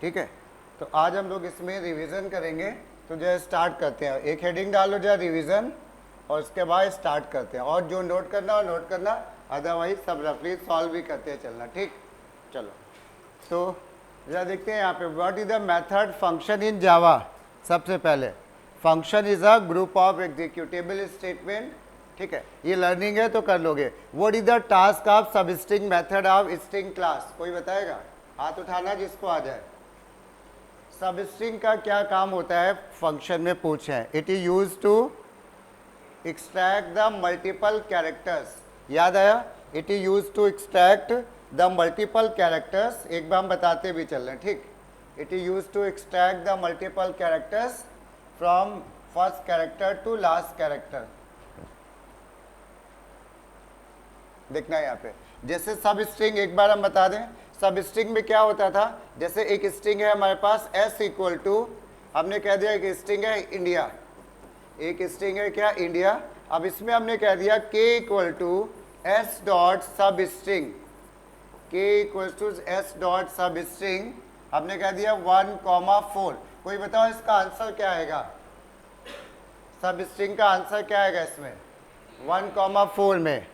ठीक है, तो आज हम लोग इसमें रिवीजन करेंगे। तो जो है स्टार्ट करते हैं, एक हेडिंग डाल लो जो है रिवीजन, और उसके बाद स्टार्ट करते हैं। और जो नोट करना हो नोट करना, अदरवाइज सब रफली सॉल्व भी करते चलना। ठीक, चलो तो जरा देखते हैं यहाँ पे, what is the method function in Java. सबसे पहले function is a group of executable statement. ठीक है, ये लर्निंग है तो कर लोगे। What is the task of substring method of string class, कोई बताएगा? हाथ उठाना जिसको आ जाए। सब स्ट्रिंग का क्या काम होता है फंक्शन में पूछे हैं। It is use to extract the multiple characters, याद आया? It is use to extract the multiple characters, एक बार हम बताते भी चल रहे हैं। ठीक, it is use to extract the multiple characters from first character to last character. देखना है यहाँ पे, जैसे सब स्ट्रिंग एक बार हम बता दें, सब स्ट्रिंग में क्या होता था, जैसे एक स्ट्रिंग है हमारे पास s इक्वल टू, हमने कह दिया एक स्ट्रिंग है इंडिया, एक स्ट्रिंग है क्या इंडिया। अब इसमें हमने कह दिया k equal to s dot substring, k equal to s dot substring, हमने कह दिया 1,4। कोई बताओ इसका आंसर क्या आएगा? सब स्ट्रिंग का आंसर क्या आएगा इसमें? 1,4 में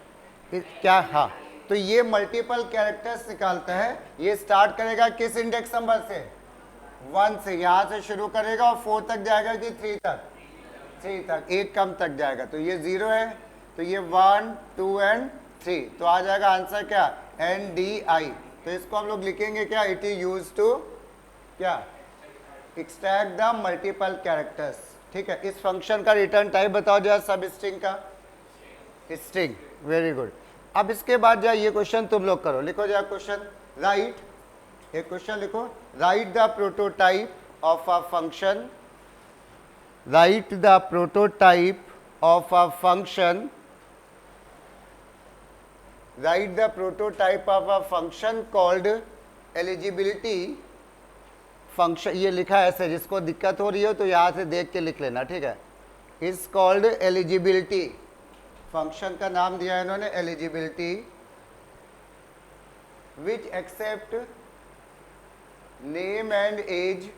क्या? हाँ, तो ये मल्टीपल कैरेक्टर्स निकालता है। ये स्टार्ट करेगा किस इंडेक्स नंबर से? 1 से, यहाँ से शुरू करेगा और 4 तक जाएगा कि 3 तक? 3 तक, एक कम तक जाएगा। तो ये 0 है, तो ये 1, 2 एंड 3, तो आ जाएगा आंसर क्या? NDI। तो इसको हम लोग लिखेंगे क्या? इट इज यूज टू क्या? Extract the multiple characters. ठीक है, इस फंक्शन का रिटर्न टाइप बताओ जरा सब स्ट्रिंग का। String, very good. अब इसके बाद जो ये क्वेश्चन तुम लोग करो, लिखो जरा क्वेश्चन, राइट, एक क्वेश्चन लिखो, write the prototype of a function, right the prototype of a function, right the prototype of a function called eligibility function. ये लिखा है ऐसे, जिसको दिक्कत हो रही हो तो यहाँ से देख के लिख लेना। ठीक है, इज कॉल्ड एलिजिबिलिटी, फंक्शन का नाम दिया है इन्होंने eligibility, which accept name and age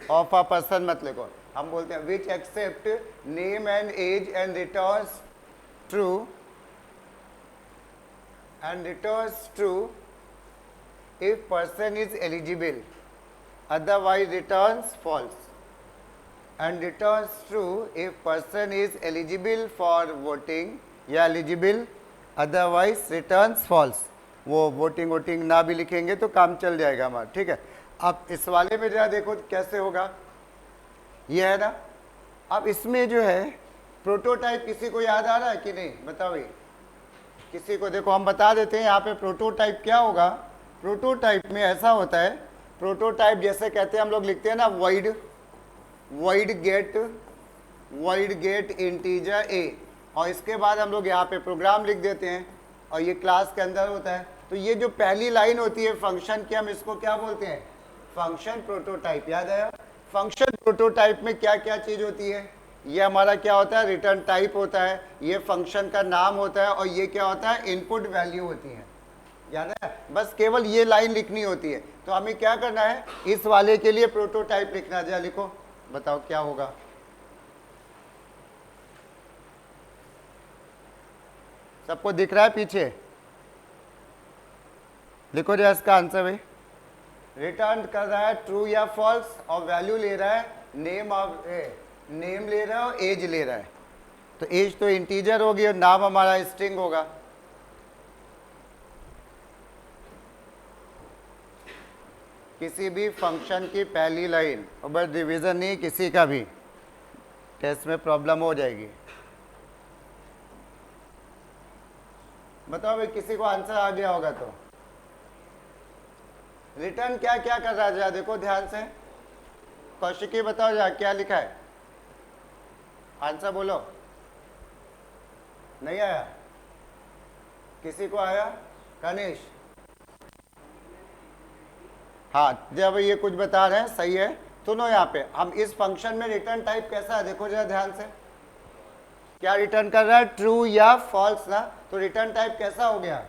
of a person. मत लिखो, हम बोलते हैं which accept name and age and returns true, and returns true if person is eligible, otherwise returns false, and returns true if person is eligible for voting या eligible, otherwise returns false। वो voting voting ना भी लिखेंगे तो काम चल जाएगा हमारा। ठीक है, अब इस वाले में जरा देखो कैसे होगा, ये है ना। अब इसमें जो है प्रोटोटाइप किसी को याद आ रहा है कि नहीं? बताओ ये किसी को। देखो हम बता देते हैं यहाँ पे प्रोटोटाइप क्या होगा। प्रोटोटाइप में ऐसा होता है, प्रोटोटाइप जैसे कहते हैं हम लोग लिखते हैं ना void गेट इंटीजर a, और इसके बाद हम लोग यहाँ पे प्रोग्राम लिख देते हैं और ये क्लास के अंदर होता है। तो ये जो पहली लाइन होती है फंक्शन की, हम इसको क्या बोलते हैं? Function prototype. याद आया? फंक्शन प्रोटोटाइप में क्या क्या चीज होती है? ये हमारा क्या होता है? रिटर्न टाइप होता है, ये फंक्शन का नाम होता है, और ये क्या होता है? इनपुट वैल्यू होती है। याद है? बस केवल ये लाइन लिखनी होती है। तो हमें क्या करना है, इस वाले के लिए प्रोटोटाइप लिखना। जरा लिखो, बताओ क्या होगा। सबको दिख रहा है पीछे? लिखो जरा इसका आंसर भाई। रिटर्न कर रहा है ट्रू या फॉल्स, और वैल्यू ले रहा है नेम ऑफ नेम ले रहा है और एज ले रहा है। तो एज तो इंटीजर होगी और नाम हमारा स्ट्रिंग होगा। किसी भी फंक्शन की पहली लाइन, और बस डिवीजन नहीं, किसी का भी टेस्ट में प्रॉब्लम हो जाएगी। बताओ भाई, किसी को आंसर आ गया होगा तो। रिटर्न क्या क्या कर रहा है जरा देखो ध्यान से। कौशिकी बताओ जरा क्या लिखा है, आंसर बोलो। नहीं आया? किसी को आया? कनिश? हाँ, जब ये कुछ बता रहे हैं सही है। सुनो यहाँ पे, हम इस फंक्शन में रिटर्न टाइप कैसा है देखो जरा ध्यान से। क्या रिटर्न कर रहा है? ट्रू या फॉल्स ना। तो रिटर्न टाइप कैसा हो गया?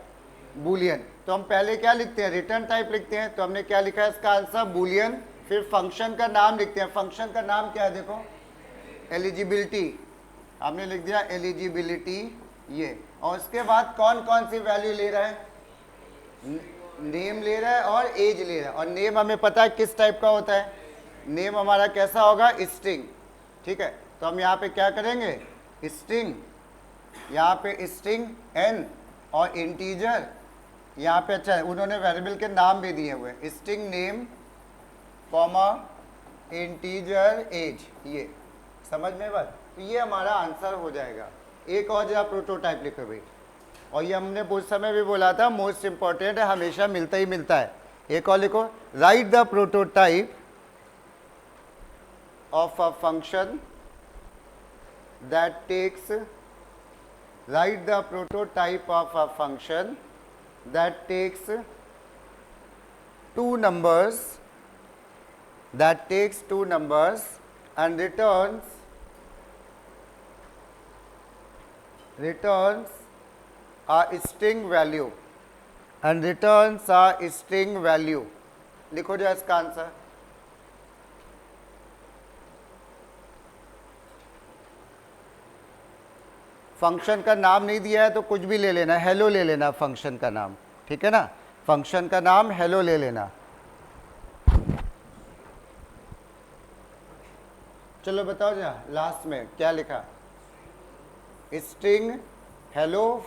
बूलियन। तो तो हम पहले क्या लिखते हैं, रिटर्न टाइप लिखते हैं। तो हमने क्या लिखा है इसका आंसर, बूलियन। फिर फंक्शन का नाम लिखते हैं, फंक्शन का नाम क्या है, देखो एलिजिबिलिटी, आपने लिख दिया एलिजिबिलिटी ये। और उसके बाद कौन कौन सी वैल्यू ले रहा है, नेम ले रहा है और एज ले रहा है। और नेम हमें पता है किस टाइप का होता है, नेम हमारा कैसा होगा, स्ट्रिंग। ठीक है, तो हम यहाँ पे क्या करेंगे, स्ट्रिंग, यहाँ पे स्ट्रिंग n और इंटीजर यहाँ पे। अच्छा है, उन्होंने वेरिएबल के नाम भी दिए हुए, string name comma integer age, ये समझ में बात। तो ये हमारा आंसर हो जाएगा। एक और जरा प्रोटोटाइप लिखो भाई, और ये हमने उस समय भी बोला था मोस्ट इंपॉर्टेंट है, हमेशा मिलता ही मिलता है। एक और लिखो, write the prototype of a function that takes, write the prototype of a function that takes two numbers, that takes two numbers and returns a string value and returns a string value। लिखो जो इसका answer, function का नाम नहीं दिया है तो कुछ भी ले लेना, हेलो ले लेना फंक्शन का नाम, ठीक है ना, फंक्शन का नाम हेलो ले लेना। चलो बताओ जरा लास्ट में क्या लिखा, स्ट्रिंग हेलो,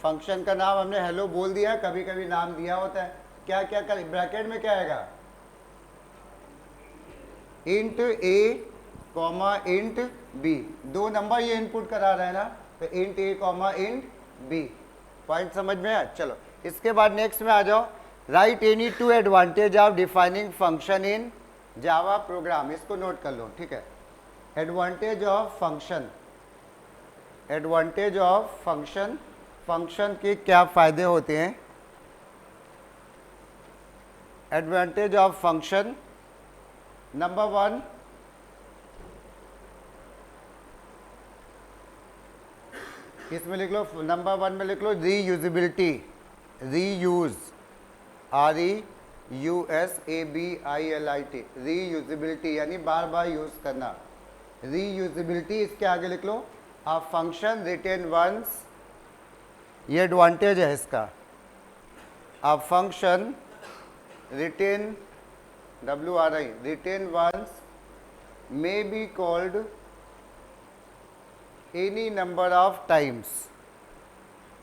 फंक्शन का नाम हमने हेलो बोल दिया, कभी कभी नाम दिया होता है, क्या क्या कर, ब्रैकेट में क्या आएगा, इंट ए कॉमा इंट बी, दो नंबर ये इनपुट करा रहा है ना, तो इंट ए कॉमा इंट बी। पॉइंट समझ में आया। चलो इसके बाद नेक्स्ट में आ जाओ, right any two advantage of defining function in Java program, इसको नोट कर लो, ठीक है। Advantage of function, advantage of function, function के क्या फायदे होते हैं। एडवांटेज ऑफ फंक्शन, नंबर 1, इसमें लिख लो, नंबर 1 में लिख लो रीयूजिबिलिटी, रीयूज, REUSABILIT, रीयूजिबिलिटी यानी बार बार यूज करना, रीयूजिबिलिटी। इसके आगे लिख लो अ फंक्शन रिटेन वंस, ये एडवांटेज है इसका, a function written WRI, written once may be called any number of times,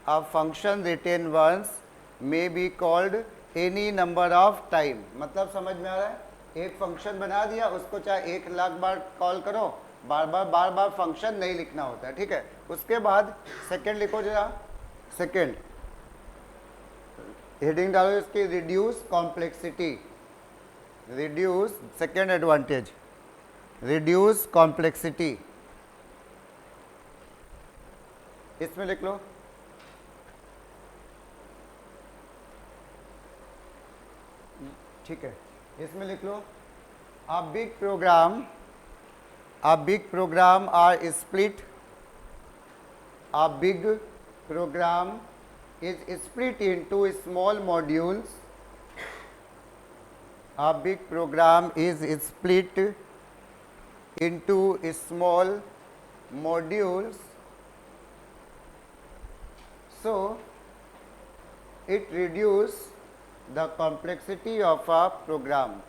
a function written once may be called any number of time. मतलब समझ में आ रहा है, एक फंक्शन बना दिया, उसको चाहे 1 लाख बार कॉल करो, बार बार फंक्शन नहीं लिखना होता है, ठीक है। उसके बाद सेकंड लिखो जरा, सेकंड हेडिंग डालो इसकी, reduce complexity, reduce, second advantage reduce complexity, इसमें लिख लो। ठीक है, इसमें लिख लो, a big program, a big program are split, a big program is split into small modules, a big program is split into small modules, so it reduce the complexity of a program,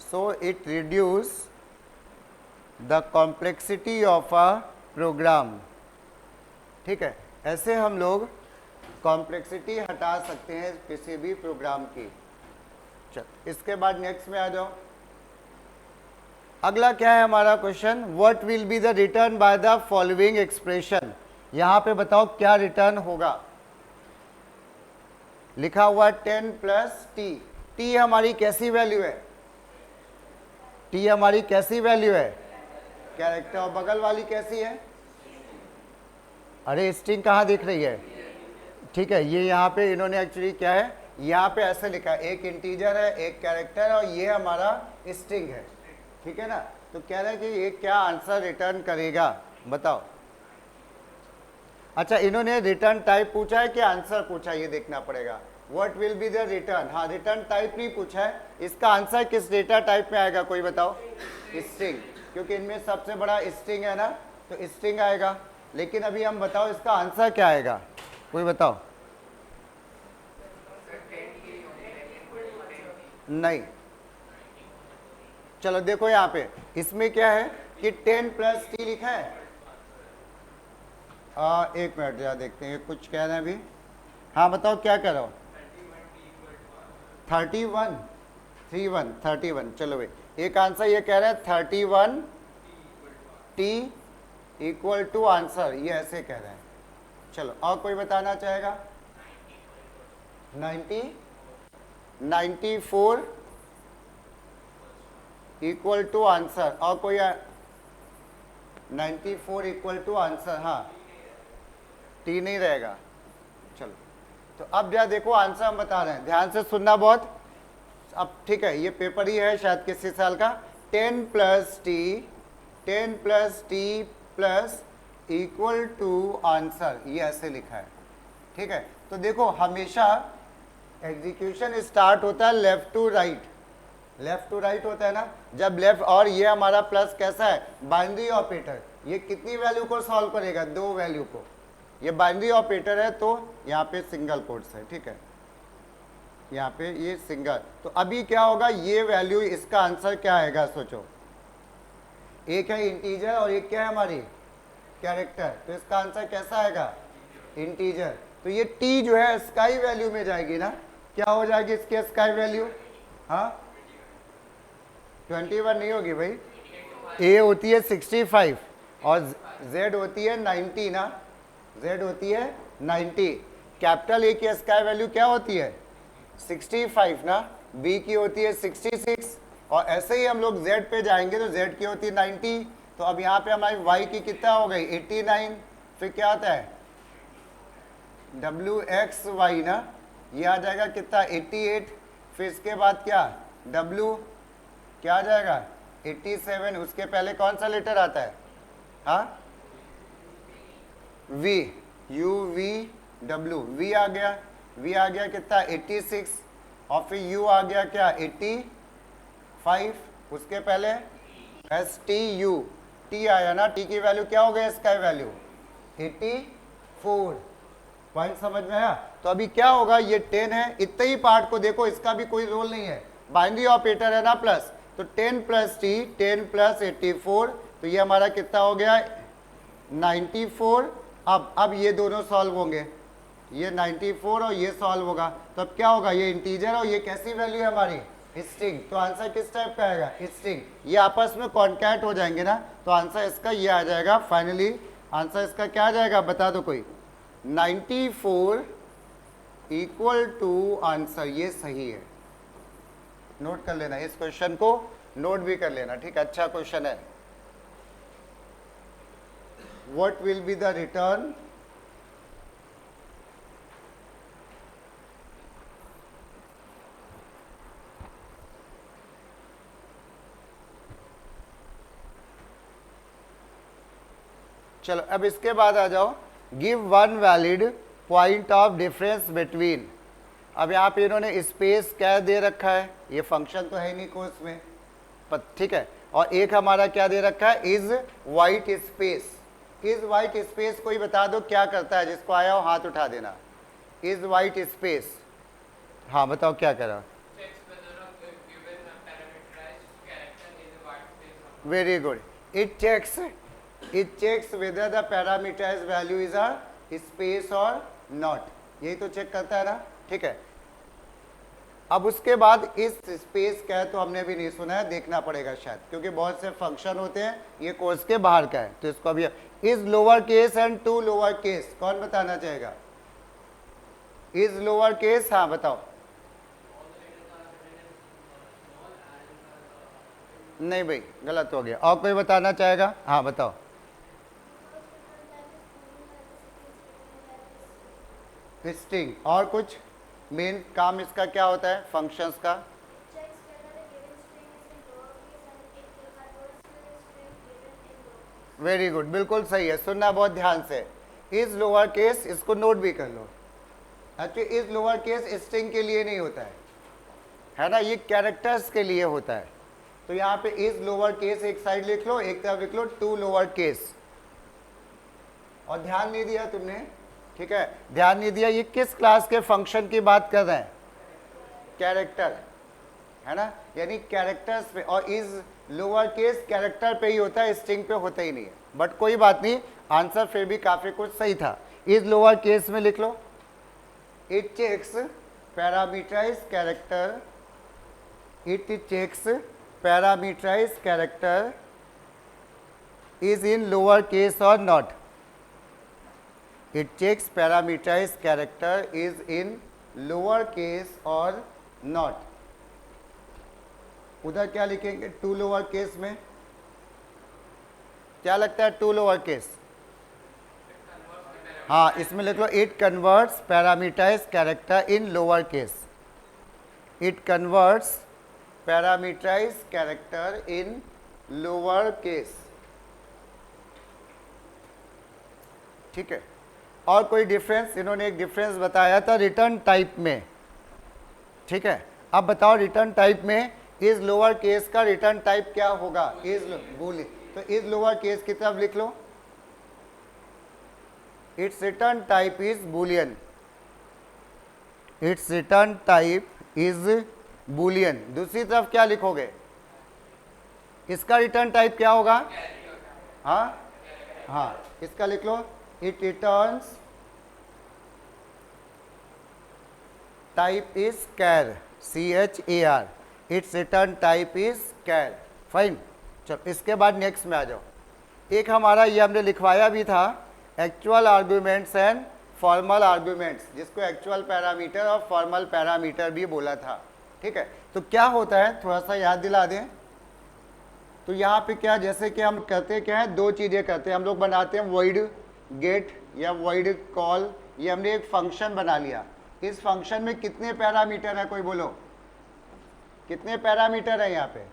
so it reduce the complexity of a program। ठीक है, ऐसे हम लोग complexity हटा सकते हैं किसी भी प्रोग्राम की। चल इसके बाद नेक्स्ट में आ जाओ, अगला क्या है हमारा question, what will be the return by the following expression. यहां पे बताओ क्या रिटर्न होगा, लिखा हुआ 10 प्लस टी, टी हमारी कैसी वैल्यू है, टी हमारी कैसी वैल्यू है, कैरेक्टर, और बगल वाली कैसी है, अरे स्ट्रिंग कहाँ दिख रही है, ठीक है। ये यहाँ पे इन्होंने एक्चुअली क्या है, यहाँ पे ऐसे लिखा है, एक इंटीजर है, एक कैरेक्टर है, और ये हमारा स्ट्रिंग है, ठीक है ना। तो कह रहा है कि ये क्या आंसर रिटर्न करेगा, बताओ। अच्छा, इन्होंने रिटर्न टाइप पूछा है कि आंसर पूछा है, ये देखना पड़ेगा। What will be the return, हाँ रिटर्न टाइप नहीं पूछा है, इसका आंसर किस डेटा टाइप में आएगा कोई बताओ? स्ट्रिंग, क्योंकि इनमें सबसे बड़ा स्ट्रिंग है ना, तो स्ट्रिंग आएगा। लेकिन अभी हम बताओ इसका आंसर क्या आएगा, कोई बताओ? नहीं, चलो देखो यहाँ पे इसमें क्या है कि 10 प्लस टी लिखा है। एक मिनट जरा देखते हैं, कुछ कह रहे हैं अभी। हाँ बताओ क्या कह रहा हो? 31 31, चलो भाई एक आंसर ये कह रहा है 31 टी इक्वल टू आंसर, ये ऐसे कह रहे हैं। चलो और कोई बताना चाहेगा? 94 इक्वल टू आंसर, और कोई? 94 इक्वल टू आंसर, हाँ टी नहीं रहेगा। चलो तो अब जरा देखो आंसर हम बता रहे हैं, ध्यान से सुनना बहुत। अब ठीक है, ये पेपर ही है शायद किसी साल का। 10 plus T plus equal to answer, ये ऐसे लिखा है। ठीक है, तो देखो हमेशा एग्जीक्यूशन स्टार्ट होता है left to right, left to right होता है ना, जब लेफ्ट, और ये हमारा प्लस कैसा है? Binary operator. ये कितनी वैल्यू को सॉल्व करेगा? 2 वैल्यू को। ये बाइनरी ऑपरेटर है तो यहाँ पे सिंगल कोट्स है, ठीक है, यहाँ पे ये सिंगल। तो अभी क्या होगा, ये वैल्यू, इसका आंसर क्या आएगा सोचो? एक है इंटीजर और एक क्या है हमारी? कैरेक्टर। तो इसका आंसर कैसा आएगा? इंटीजर। तो ये टी जो है स्काई वैल्यू में जाएगी ना, क्या हो जाएगी इसकी स्काई वैल्यू? हाँ 21 नहीं होगी भाई, ए होती है 65 और जेड होती है 90 ना, जेड होती है 90। कैपिटल ए की स्काई वैल्यू क्या होती है? 65 ना, बी की होती है 66, और ऐसे ही हम लोग जेड पे जाएंगे तो जेड की होती है 90। तो अब यहाँ पे हमारी वाई की कितना हो गई? 89। फिर क्या आता है? डब्ल्यू एक्स वाई ना, ये आ जाएगा कितना? 88। फिर इसके बाद क्या? डब्ल्यू क्या आ जाएगा? 87। उसके पहले कौन सा लेटर आता है? हाँ V, U V W, V आ गया, वी आ गया कितना? 86। और फिर यू आ गया क्या? 85। उसके पहले एस टी यू, टी आया ना, टी की वैल्यू क्या हो गया? इसका वैल्यू 84। पॉइंट समझ में आया? तो अभी क्या होगा, ये 10 है, इतने ही पार्ट को देखो, इसका भी कोई रोल नहीं है, बाइनरी ऑपरेटर है ना प्लस। तो 10 प्लस टी, 10 प्लस 84, तो ये हमारा कितना हो गया? 94। अब ये दोनों सॉल्व होंगे, ये 94 और ये सॉल्व होगा, तो अब क्या होगा? ये इंटीजर और ये कैसी वैल्यू है हमारी? स्ट्रिंग। तो आंसर किस टाइप का आएगा? स्ट्रिंग। ये आपस में कॉन्कैट हो जाएंगे ना, तो आंसर इसका ये आ जाएगा। फाइनली आंसर इसका क्या आ जाएगा, बता दो कोई? 94 इक्वल टू आंसर, ये सही है। नोट कर लेना, इस क्वेश्चन को नोट भी कर लेना, ठीक है, अच्छा क्वेश्चन है। What will be the return? चलो अब इसके बाद आ जाओ, give one valid point of difference between. अब यहाँ पे इन्होंने स्पेस क्या दे रखा है, ये फंक्शन तो है नहीं कोर्स में, पर ठीक है, और एक हमारा क्या दे रखा है? Is white space. Is white space कोई बता दो क्या करता है, जिसको आया हो हाथ उठा देना। इज वाइट स्पेस, हाँ बताओ क्या कर रहा? Very good, it checks whether the parameterized value is a space or not, यही तो चेक करता है ना, ठीक है। अब उसके बाद इस स्पेस क्या है तो हमने भी नहीं सुना है, देखना पड़ेगा शायद, क्योंकि बहुत से फंक्शन होते हैं, ये कोर्स के बाहर का है, तो इसको अभी is lower case and to lower case, कौन बताना चाहेगा? इज लोअर केस, हाँ बताओ। नहीं भाई गलत हो गया, और कोई बताना चाहेगा? हाँ बताओ। स्ट्रिंग, और कुछ मेन काम इसका क्या होता है फंक्शंस का? वेरी गुड, बिल्कुल सही है, सुनना बहुत ध्यान से। इज लोअर केस, इसको नोट भी कर लो। Actually is lower case string के लिए नहीं होता है ना, ये कैरेक्टर्स के लिए होता है। तो यहाँ पे इज लोअर केस एक साइड लिख लो, एक तरफ लिख लो टू लोअर केस। और ध्यान नहीं दिया तुमने, ठीक है, ध्यान नहीं दिया, ये किस क्लास के फंक्शन की बात कर रहे हैं? कैरेक्टर, है ना, यानी कैरेक्टर्स पे। और इज लोअर केस कैरेक्टर पे ही होता है, स्ट्रिंग पे होता ही नहीं है। बट कोई बात नहीं, आंसर फिर भी काफी कुछ सही था। इज लोअर केस में लिख लो, it checks parameterized character, it checks parameterized character is in lower case or not. It checks parameterized character is in lower case or not. उधर क्या लिखेंगे टू लोअर केस में? क्या लगता है टू लोअर केस? हाँ, इसमें लिख लो it converts parameterized character in lower case. It converts parameterized character in lower case. ठीक है, और कोई डिफरेंस? इन्होंने एक डिफरेंस बताया था रिटर्न टाइप में। ठीक है, अब बताओ रिटर्न टाइप में इज लोअर केस का रिटर्न टाइप क्या होगा? Is boolean. तो इज लोअर केस की तरफ लिख लो, its return type is boolean. Its return type is boolean. दूसरी तरफ क्या लिखोगे? इसका रिटर्न टाइप क्या होगा? हाँ हाँ, इसका लिख लो it returns type is char, CHAR। Its return type is char. Fine, चलो इसके बाद नेक्स्ट में आ जाओ। एक हमारा ये हमने लिखवाया भी था, actual arguments and formal arguments, जिसको एक्चुअल पैरामीटर और फॉर्मल पैरामीटर भी बोला था। ठीक है, तो क्या होता है थोड़ा सा याद दिला दें। तो यहाँ पे क्या, जैसे कि हम करते क्या है, दो चीज़ें करते हैं हम लोग, बनाते हैं वॉइड गेट या वॉइड कॉल। ये हमने एक फंक्शन बना लिया। इस फंक्शन में कितने पैरामीटर है, कोई बोलो कितने पैरामीटर है? यहाँ पे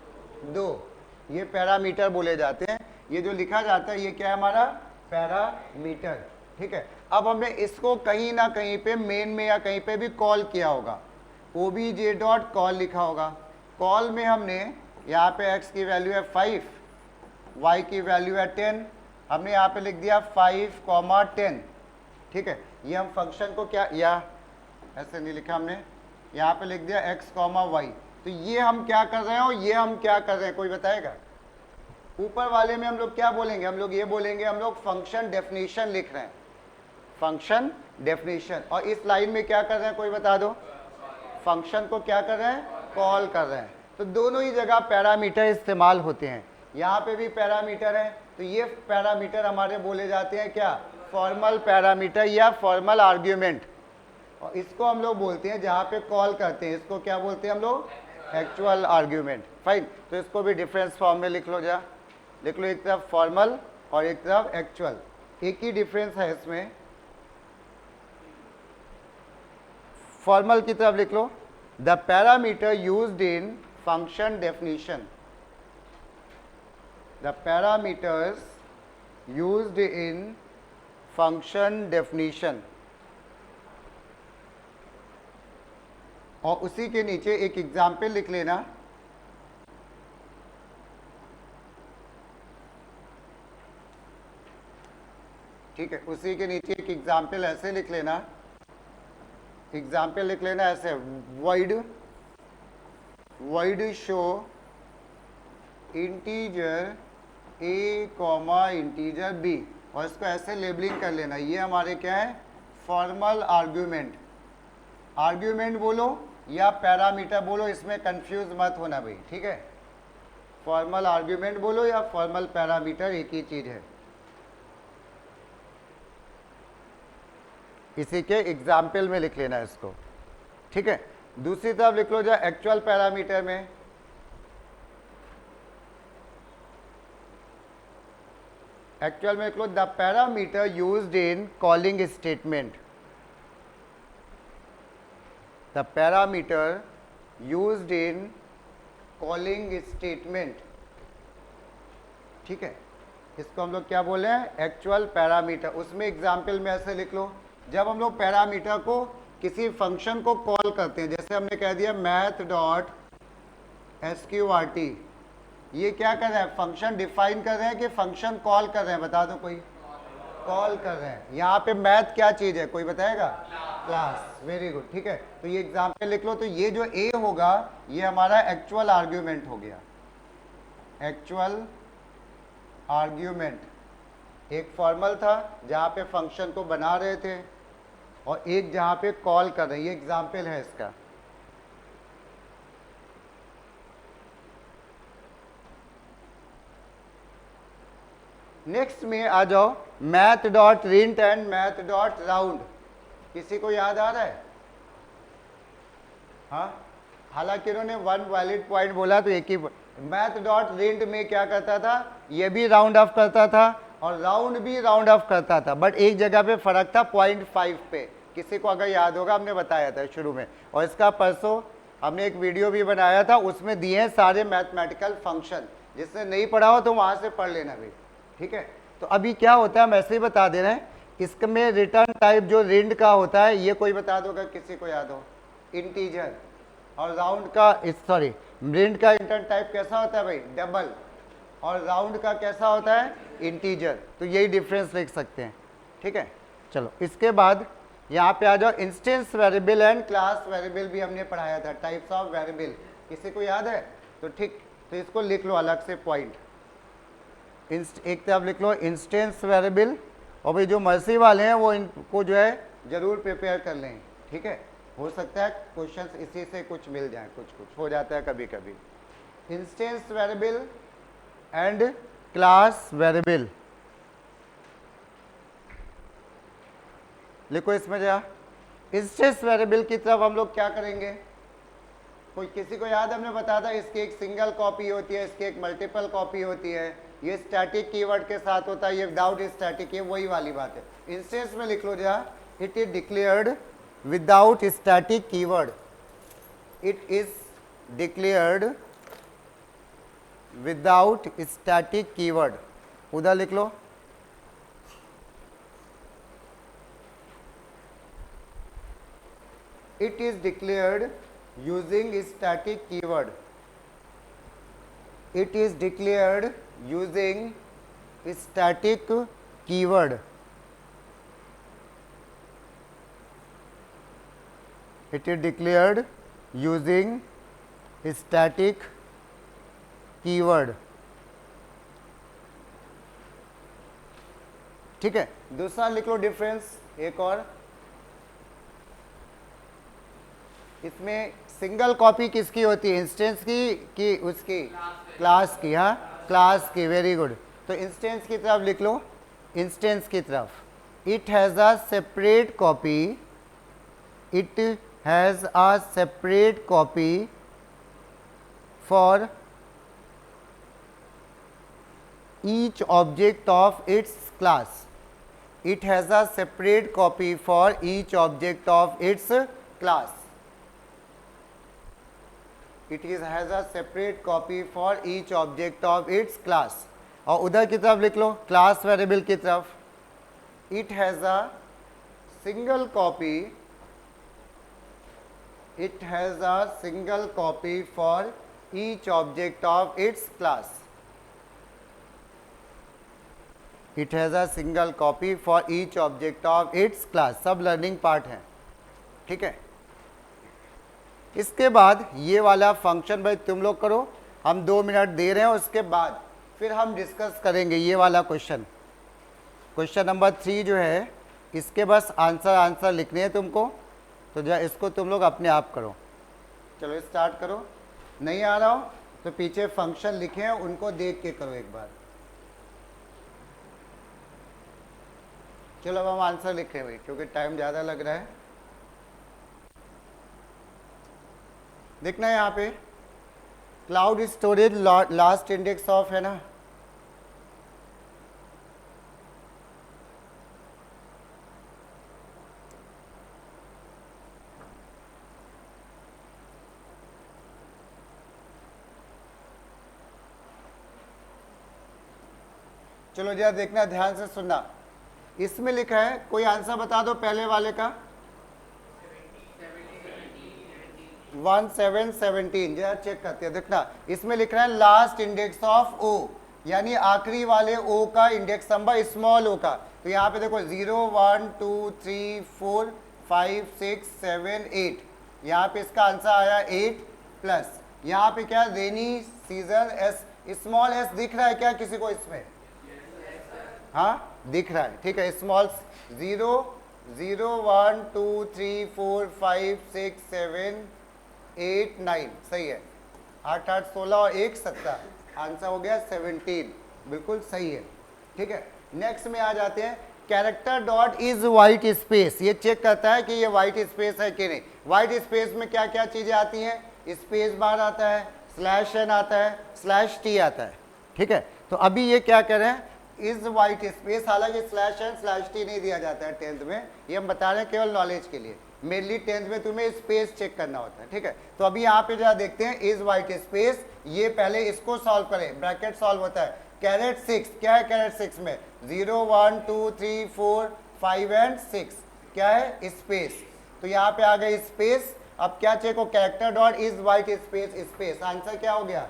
दो, ये पैरामीटर बोले जाते हैं। ये जो लिखा जाता है ये क्या है हमारा? पैरामीटर। ठीक है, अब हमने इसको कहीं ना कहीं पे मेन में या कहीं पे भी कॉल किया होगा, obj.call लिखा होगा। कॉल में हमने यहाँ पे x की वैल्यू है 5, y की वैल्यू है 10, हमने यहाँ पे लिख दिया 5, 10। ठीक है, ये हम फंक्शन को क्या, या ऐसे नहीं लिखा हमने, यहाँ पे लिख दिया x, y। तो ये हम क्या कर रहे हैं और ये हम क्या कर रहे हैं, कोई बताएगा? ऊपर वाले में हम लोग क्या बोलेंगे? हम लोग ये बोलेंगे, हम लोग फंक्शन डेफिनेशन लिख रहे हैं, फंक्शन डेफिनेशन। और इस लाइन में क्या कर रहे हैं, कोई बता दो? फंक्शन को क्या कर रहे हैं? कॉल कर रहे हैं। तो दोनों ही जगह पैरामीटर इस्तेमाल होते हैं। यहाँ पे भी पैरामीटर है, तो ये पैरामीटर हमारे बोले जाते हैं क्या? फॉर्मल पैरामीटर या फॉर्मल आर्ग्यूमेंट। और इसको हम लोग बोलते हैं, जहाँ पे कॉल करते हैं, इसको क्या बोलते हैं हम लोग? Actual argument. फाइन, तो इसको भी डिफरेंस फॉर्म में लिख लो, जा लिख लो, एक तरफ फॉर्मल और एक तरफ एक्चुअल। एक ही डिफरेंस है इसमें, फॉर्मल की तरफ लिख लो the parameter used in function definition. The parameters used in function definition. और उसी के नीचे एक एग्जाम्पल लिख लेना, ठीक है, उसी के नीचे एक एग्जाम्पल ऐसे लिख लेना, एग्जाम्पल लिख लेना ऐसे, void show integer a comma integer b, और इसको ऐसे लेबलिंग कर लेना। ये हमारे क्या है? Formal argument. आर्ग्यूमेंट बोलो या पैरामीटर बोलो, इसमें कंफ्यूज मत होना भाई, ठीक है। फॉर्मल आर्ग्यूमेंट बोलो या फॉर्मल पैरामीटर, एक ही चीज है। इसी के एग्जाम्पल में लिख लेना इसको, ठीक है। दूसरी तरफ लिख लो, जो एक्चुअल पैरामीटर में एक्चुअल में लिख लो the parameter used in calling statement. The parameter used in calling statement, ठीक है। इसको हम लोग क्या बोले हैं, एक्चुअल पैरामीटर। उसमें एग्जाम्पल में ऐसे लिख लो, जब हम लोग पैरामीटर को किसी फंक्शन को कॉल करते हैं, जैसे हमने कह दिया मैथ डॉट SQRT, ये क्या कर रहे हैं, फंक्शन डिफाइन कर रहे हैं कि फंक्शन कॉल कर रहे हैं, बता दो कोई, कॉल कर रहे हैं। यहाँ पे मैथ क्या चीज है, कोई बताएगा, क्लास, वेरी गुड, ठीक है। तो ये एग्जाम्पल लिख लो, तो ये जो ए होगा ये हमारा एक्चुअल आर्ग्यूमेंट हो गया, एक्चुअल आर्ग्यूमेंट। एक फॉर्मल था जहाँ पे फंक्शन को बना रहे थे, और एक जहाँ पे कॉल कर रहे हैं, ये एग्जाम्पल है इसका। नेक्स्ट में आ जाओ, math dot rint and math dot round. किसी को याद आ रहा है? हाँ, हालांकि इन्होंने वन वैलिड पॉइंट बोला तो एक ही। मैथ डॉट रिंट में क्या करता था, ये भी राउंड ऑफ करता था और राउंड भी राउंड ऑफ करता था, बट एक जगह पे फर्क था 0.5 पे। किसी को अगर याद होगा, हमने बताया था शुरू में, और इसका परसों हमने एक वीडियो भी बनाया था, उसमें दिए हैं सारे मैथमेटिकल फंक्शन। जिसने नहीं पढ़ा हो तो वहां से पढ़ लेना भी, ठीक है। तो अभी क्या होता है, हम ऐसे ही बता दे रहे हैं। इसमें रिटर्न टाइप जो रिंड का होता है, ये कोई बता दोगा, किसी को याद हो, इंटीजर। और राउंड का, सॉरी, रिंड का रिटर्न टाइप कैसा होता है भाई, डबल। और राउंड का कैसा होता है, इंटीजर। तो यही डिफरेंस लिख सकते हैं, ठीक है। चलो इसके बाद यहाँ पे आ जाओ, instance variable and class variable भी हमने पढ़ाया था, टाइप्स ऑफ वेरिएबल। किसी को याद है? तो ठीक, तो इसको लिख लो अलग से पॉइंट। एक तरफ लिख लो इंस्टेंस वेरिएबल, और भाई जो मर्सी वाले हैं वो इनको जो है जरूर प्रिपेयर कर लें, ठीक है। हो सकता है क्वेश्चंस इसी से कुछ मिल जाए, कुछ कुछ हो जाता है कभी कभी। Instance variable and class variable लिखो इसमें जा। इंस्टेंस वेरिएबल की तरफ हम लोग क्या करेंगे, कोई किसी को याद, हमने बताया था इसकी एक सिंगल कॉपी होती है, इसकी एक मल्टीपल कॉपी होती है। ये स्टैटिक कीवर्ड के साथ होता है, ये विदाउट स्टैटिक, ये वही वाली बात है। इंस्टेंस में लिख लो जा, it is declared without static keyword, it is declared without static keyword. उधर लिख लो, it is declared using static keyword, it is declared using static keyword, it is declared using static keyword, ठीक है। दूसरा लिख लो difference, एक और, इसमें single copy किसकी होती है, इंस्टेंस की कि उसकी, क्लास की। हाँ, क्लास की, वेरी गुड। तो इंस्टेंस की तरफ लिख लो, इंस्टेंस की तरफ, it has a separate copy, it has a separate copy for each object of its class, it has a separate copy for each object of its class, it is has a separate copy for each object of its class। और उधर की तरफ लिख लो, class variable की तरफ, it has a single copy, it has a single copy for each object of its class, it has a single copy for each object of its class। सब learning part है, ठीक है। इसके बाद ये वाला फंक्शन भाई तुम लोग करो, हम 2 मिनट दे रहे हैं, उसके बाद फिर हम डिस्कस करेंगे ये वाला क्वेश्चन। क्वेश्चन नंबर 3 जो है, इसके बस आंसर लिखने हैं तुमको, तो जो इसको तुम लोग अपने आप करो। चलो स्टार्ट करो। नहीं आ रहा हो तो पीछे फंक्शन लिखे हैं, उनको देख के करो एक बार। चलो अब हम आंसर लिख रहे हैं भाई, क्योंकि टाइम ज़्यादा लग रहा है। देखना है यहाँ पे, cloud storage last index of है ना, चलो जरा देखना, ध्यान से सुनना। इसमें लिखा है, कोई आंसर बता दो पहले वाले का। 1717, जरा चेक करते हैं, देखना इसमें लिख रहा है लास्ट इंडेक्स ऑफ ओ, यानी आखिरी वाले ओ का इंडेक्स नंबर स्मॉल ओ का। तो यहाँ पे देखो 0 1 2 3 4 5 6 7 8, यहाँ पे इसका आंसर आया 8 प्लस यहाँ पे क्या rainy season S, small S दिख रहा है क्या किसी को इसमें? हाँ दिख रहा है, ठीक है। स्मॉल 0 0 1 2 3 4 5 6 7 8 9, सही है। 8 8 16 और 1 17, आंसर हो गया 17, बिल्कुल सही है, ठीक है। नेक्स्ट में आ जाते हैं, character dot is white space, ये चेक करता है कि ये वाइट स्पेस है कि नहीं। वाइट स्पेस में क्या क्या चीजें आती हैं? स्पेस बार आता है, स्लैश एन आता है, स्लैश टी आता है, ठीक है। तो अभी ये क्या कर रहे हैं, इज वाइट स्पेस, हालांकि स्लैश एन स्लैश टी नहीं दिया जाता है 10th में, ये हम बता रहे हैं केवल नॉलेज के लिए। मेनली 10th में तुम्हें स्पेस चेक करना होता है, ठीक है। तो अभी यहाँ पे जरा देखते हैं, इज वाइट स्पेस, ये पहले इसको सॉल्व करें, ब्रैकेट सॉल्व होता है। कैरेट 6 क्या है? कैरेट 6 में 0 1 2 3 4 5 एंड 6 क्या है? स्पेस। तो यहाँ पे आ गए स्पेस। अब क्या चेक हो? Character dot is white space space, answer क्या हो गया?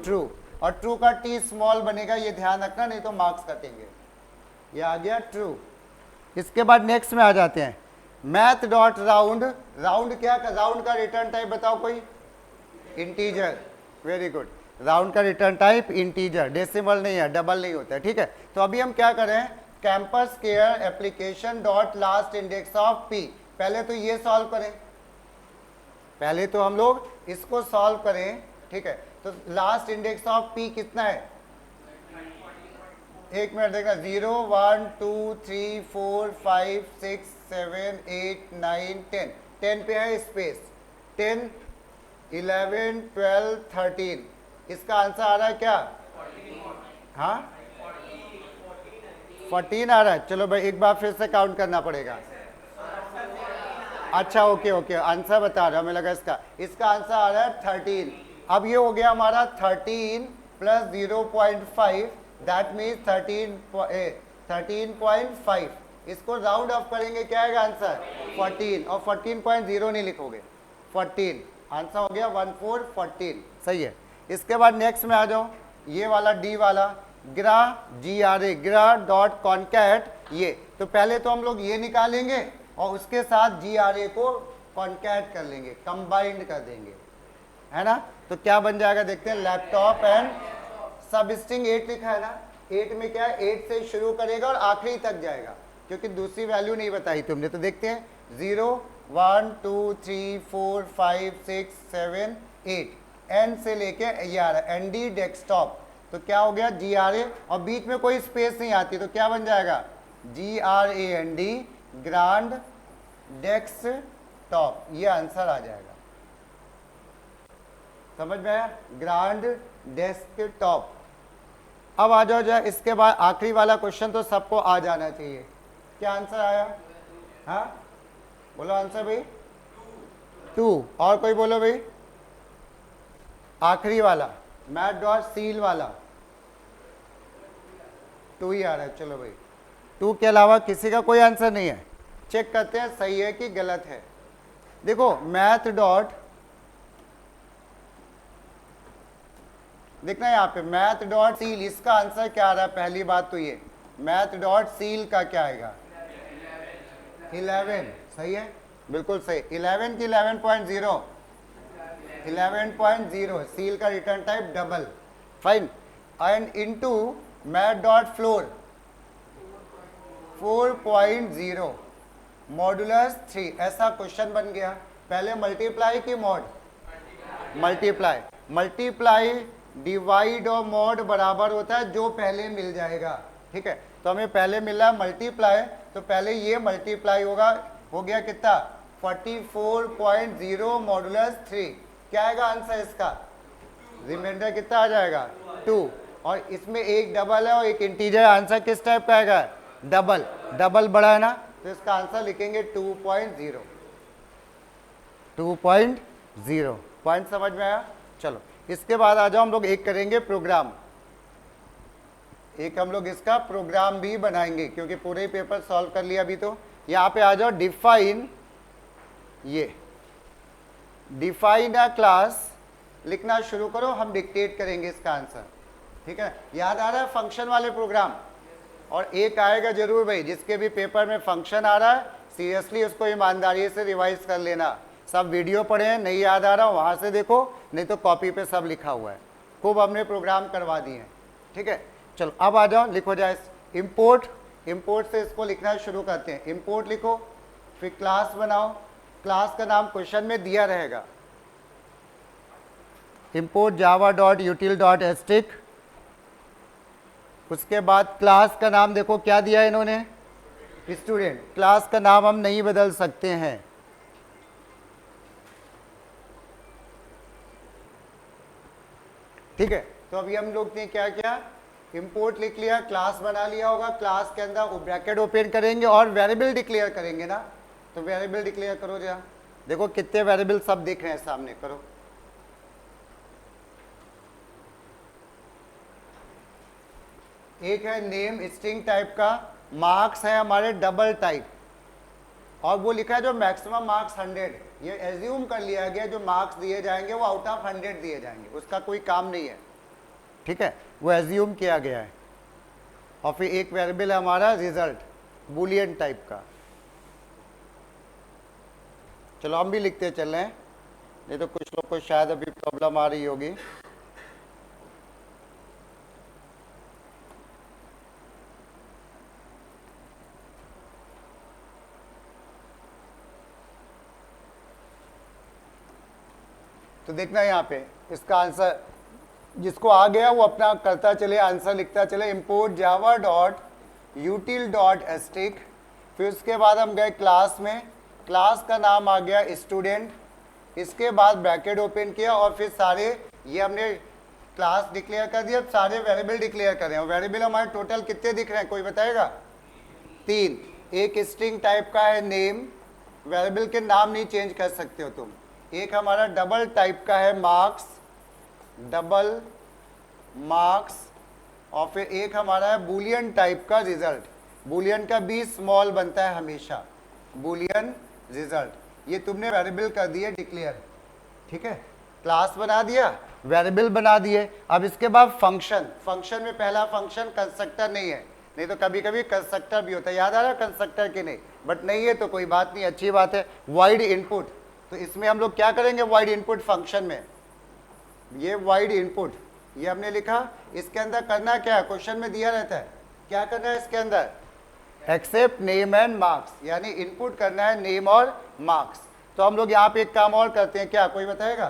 ट्रू। और ट्रू का टी स्मॉल बनेगा, ये ध्यान रखना, नहीं तो मार्क्स कटेंगे। ये आ गया ट्रू। इसके बाद नेक्स्ट में आ जाते हैं, मैथ डॉट राउंड, राउंड क्या का, राउंड का रिटर्न टाइप बताओ कोई? Integer, very good. राउंड का रिटर्न टाइप इंटीजर, डेसिमल नहीं है, डबल नहीं होता है, ठीक है। तो अभी हम क्या करें, campus care application dot last index of P, पहले तो ये सॉल्व करें, पहले तो हम लोग इसको सॉल्व करें, ठीक है। तो लास्ट इंडेक्स ऑफ पी कितना है? एक मिनट देखना, 0 1 2 3 4 5 6 7 8 9 10, 10 पे है स्पेस, 10 11 12 13, इसका आंसर आ रहा है क्या? हाँ 14 आ रहा है। चलो भाई एक बार फिर से काउंट करना पड़ेगा। अच्छा ओके ओके, आंसर बता रहा हूँ, हमें लगा इसका आंसर आ रहा है 13। अब ये हो गया हमारा 13 प्लस 0.5, दैट मीन्स 13.5। इसको राउंड ऑफ करेंगे, क्या आएगा आंसर? 14, और 14.0 नहीं लिखोगे, 14, आंसर हो गया 1414, सही है। इसके बाद नेक्स्ट में आ जाओ, ये वाला डी वाला, ग्रा GRA, ग्रा डॉट कॉन्कैट, ये तो पहले तो हम लोग ये निकालेंगे और उसके साथ GRA को कॉन्कैट कर लेंगे, कंबाइंड कर देंगे, है ना। तो क्या बन जाएगा देखते हैं, लैपटॉप एंड सब स्ट्रिंग 8 लिखा है ना, 8 में क्या है, 8 से शुरू करेगा और आखिरी तक जाएगा, क्योंकि दूसरी वैल्यू नहीं बताई तुमने। तो देखते हैं 0 1 2 3 4 5 6 7 8, एन से लेके ये आ रहा है ND डेस्कटॉप, तो क्या हो गया GRA, और बीच में कोई स्पेस नहीं आती, तो क्या बन जाएगा GRAND, ग्रांड डेस्कटॉप, ये आंसर आ जाएगा, समझ में आया? Grand desktop. अब आ जाओ जरा, इसके बाद आखिरी वाला क्वेश्चन तो सबको आ जाना चाहिए, क्या आंसर आया? हाँ बोलो आंसर भाई, 2, और कोई बोलो भाई, आखिरी वाला मैथ डॉट सील वाला 2 ही आ रहा है। चलो भाई 2 के अलावा किसी का कोई आंसर नहीं है, चेक करते हैं सही है कि गलत है। देखो मैथ डॉट, देखना यहाँ पे मैथ डॉट सील, इसका आंसर क्या आ रहा है? पहली बात तो ये मैथ डॉट सील का क्या आएगा? 11, सही है, बिल्कुल सही। 11 की 11.0, 11.0, सील का return type double, fine. And into math dot floor 4.0, modulus 3, ऐसा क्वेश्चन बन गया। पहले मल्टीप्लाई की मॉड, मल्टीप्लाई, मल्टीप्लाई डिवाइड और मॉड बराबर होता है जो पहले मिल जाएगा, ठीक है। तो हमें पहले मिला मल्टीप्लाई, तो पहले ये मल्टीप्लाई होगा, हो गया कितना? 44.0 मॉडुलस 3, क्या आएगा आंसर इसका? रिमाइंडर कितना आ जाएगा? 2, और इसमें एक डबल है और एक इंटीजर, आंसर किस टाइप का आएगा? डबल, डबल बड़ा है ना, तो इसका आंसर लिखेंगे 2.0, 2.0। पॉइंट समझ में आया? चलो इसके बाद आ जाओ, हम लोग एक करेंगे प्रोग्राम, एक हम लोग इसका प्रोग्राम भी बनाएंगे क्योंकि पूरे ही पेपर सॉल्व कर लिया अभी। तो यहाँ पे आ जाओ, डिफाइन, ये डिफाइन अ क्लास लिखना शुरू करो, हम डिक्टेट करेंगे इसका आंसर। ठीक है, याद आ रहा है फंक्शन वाले प्रोग्राम? और एक आएगा जरूर भाई, जिसके भी पेपर में फंक्शन आ रहा है सीरियसली उसको ईमानदारी से रिवाइज कर लेना। सब वीडियो पढ़े हैं, नहीं याद आ रहा वहां से देखो, नहीं तो कॉपी पे सब लिखा हुआ है, खूब हमने प्रोग्राम करवा दिए हैं। ठीक है, चलो अब आ जाओ, लिखो जाए इंपोर्ट। इंपोर्ट से इसको लिखना शुरू करते हैं। इंपोर्ट लिखो, फिर क्लास बनाओ, क्लास का नाम क्वेश्चन में दिया रहेगा, इंपोर्ट जावा डॉट यूटिल डॉट एस्टिक। उसके बाद क्लास का नाम देखो क्या दिया है इन्होंने, स्टूडेंट। क्लास का नाम हम नहीं बदल सकते हैं, ठीक है। तो अभी हम लोग ने क्या किया, इंपोर्ट लिख लिया, क्लास बना लिया होगा, क्लास के अंदर ब्रैकेट ओपन करेंगे और वेरिएबल डिक्लेयर करेंगे ना। तो वेरिएबल डिक्लेयर करो जरा, देखो कितने वेरिएबल सब दिख रहे हैं सामने, करो। एक है नेम स्ट्रिंग टाइप का, मार्क्स है हमारे डबल टाइप, और वो लिखा है जो मैक्सिमम मार्क्स 100। ये एज्यूम कर लिया गया जो मार्क्स दिए जाएंगे वो आउट ऑफ 100 दिए जाएंगे, उसका कोई काम नहीं है, ठीक है, वो एज्यूम किया गया है। और फिर एक वेरिएबल है हमारा रिजल्ट, बुलियन टाइप का। चलो हम भी लिखते चल रहे हैं, नहीं तो कुछ लोग को शायद अभी प्रॉब्लम आ रही होगी। तो देखना यहाँ पे इसका आंसर जिसको आ गया वो अपना करता चले, आंसर लिखता चले। इंपोर्ट जावा डॉट यूटिल डॉट एस्टिक, फिर उसके बाद हम गए क्लास में, क्लास का नाम आ गया स्टूडेंट। इसके बाद ब्रैकेट ओपन किया और फिर सारे ये हमने क्लास डिक्लेयर कर दिया, अब सारे वेरिएबल डिक्लेयर कर रहे हैं। वेरिएबल हमारे टोटल कितने दिख रहे हैं, कोई बताएगा? 3। एक स्ट्रिंग टाइप का है नेम, वेरिएबल के नाम नहीं चेंज कर सकते हो तुम। एक हमारा डबल टाइप का है मार्क्स, डबल मार्क्स, और फिर एक हमारा है बुलियन टाइप का रिजल्ट। बुलियन का भी स्मॉल बनता है हमेशा, बुलियन रिजल्ट। ये तुमने वेरिएबल कर दिए डिक्लेयर, ठीक है, क्लास बना दिया, वेरिएबल बना दिए। अब इसके बाद फंक्शन, फंक्शन में पहला फंक्शन कंस्ट्रक्टर नहीं है, नहीं तो कभी कभी कंस्ट्रक्टर भी होता है, याद आ रहा है कंस्ट्रक्टर की? नहीं, बट नहीं है तो कोई बात नहीं, अच्छी बात है। वाइड इनपुट, तो इसमें हम लोग क्या करेंगे वाइड इनपुट फंक्शन में, ये वाइड इनपुट ये हमने लिखा। इसके अंदर करना क्या है, क्वेश्चन में दिया रहता है, क्या करना है इसके अंदर, एक्सेप्ट नेम एंड मार्क्स, यानी इनपुट करना है नेम और मार्क्स। तो हम लोग यहाँ पे एक काम और करते हैं, क्या कोई बताएगा?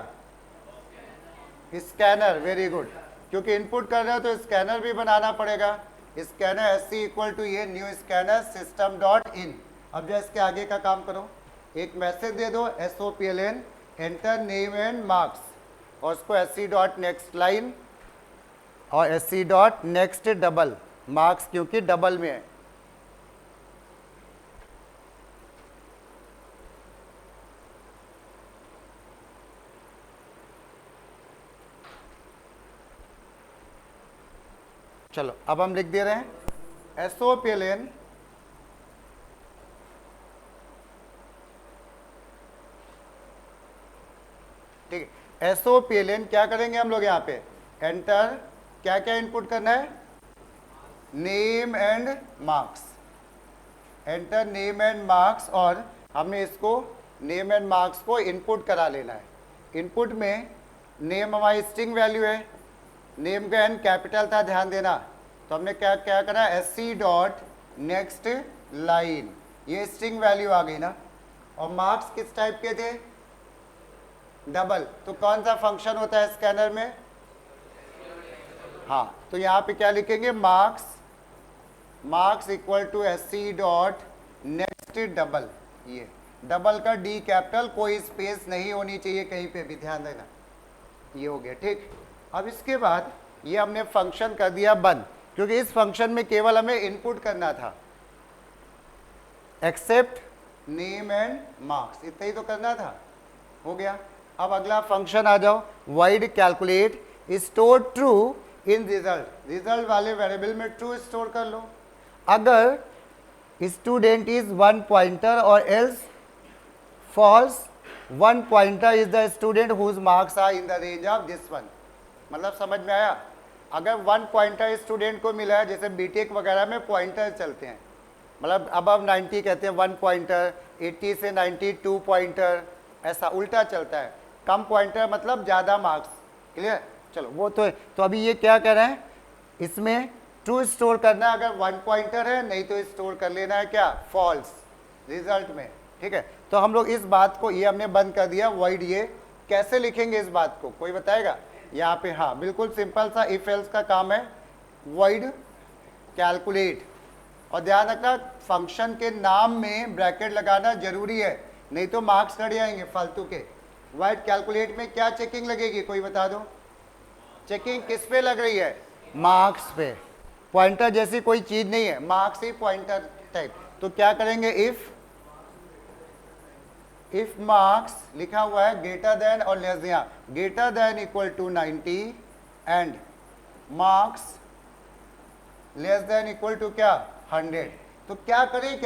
स्कैनर, वेरी गुड, क्योंकि इनपुट कर रहे हो तो स्कैनर भी बनाना पड़ेगा। Scanner S C equal to ये new scanner system dot in. अब जो इसके आगे का काम करो, एक मैसेज दे दो SOPLN enter name and marks, और उसको SC डॉट नेक्स्ट लाइन और SC dot next double marks, क्योंकि डबल में है। चलो अब हम लिख दे रहे हैं SOPLN ठीक है। SOPLN क्या करेंगे हम लोग यहाँ पे, एंटर, क्या क्या इनपुट करना है, name and marks, enter name and marks, और हमने इसको नेम एंड मार्क्स को इनपुट करा लेना है। इनपुट में नेम हमारी स्ट्रिंग वैल्यू है, नेम का एन कैपिटल था, ध्यान देना। तो हमने क्या क्या करा, SC डॉट नेक्स्ट लाइन, ये स्ट्रिंग वैल्यू आ गई ना। और मार्क्स किस टाइप के थे, डबल। तो कौन सा फंक्शन होता है स्कैनर में, हाँ, तो यहाँ पे क्या लिखेंगे, marks, marks equal to SC dot next double. ये डबल का D कैपिटल, कोई स्पेस नहीं होनी चाहिए कहीं पे भी, ध्यान देना। ये हो गया, ठीक। अब इसके बाद ये हमने फंक्शन कर दिया बंद, क्योंकि इस फंक्शन में केवल हमें इनपुट करना था एक्सेप्ट नेम एंड मार्क्स, इतना ही तो करना था, हो गया। अब अगला फंक्शन आ जाओ, void calculate store true in result, result वाले वेरिएबल में ट्रू स्टोर कर लो। अगर स्टूडेंट इज वन पॉइंटर और else false, one pointer is the student whose marks are in the range of this one. मतलब समझ में आया? अगर वन पॉइंटर स्टूडेंट को मिला है, जैसे बीटेक वगैरह में पॉइंटर चलते हैं, मतलब अबव 90 कहते हैं वन पॉइंटर, 80 से 90 टू पॉइंटर, ऐसा उल्टा चलता है। कम पॉइंटर मतलब ज़्यादा मार्क्स। क्लियर? चलो वो तो है। तो अभी ये क्या कर रहे हैं, इसमें ट्रू स्टोर करना है अगर वन पॉइंटर है, नहीं तो स्टोर कर लेना है क्या, फॉल्स रिजल्ट में। ठीक है, तो हम लोग इस बात को, ये हमने बंद कर दिया वॉइड। ये कैसे लिखेंगे इस बात को, कोई बताएगा? यहाँ पे हाँ बिल्कुल सिंपल सा इफ एल्स का काम है, वॉइड कैलकुलेट। और ध्यान रखना फंक्शन के नाम में ब्रैकेट लगाना जरूरी है, नहीं तो मार्क्स कट जाएंगे फालतू के। वॉइड कैलकुलेट में क्या चेकिंग लगेगी, कोई बता दो? चेकिंग किस पे लग रही है? मार्क्स पे। पॉइंटर जैसी कोई चीज नहीं है, मार्क्स ही पॉइंटर टाइप। तो क्या करेंगे, इफ मार्क्स लिखा हुआ है ग्रेटर देन और less than, greater than equal to 90 and marks less than equal to क्या, 100। तो क्या करें,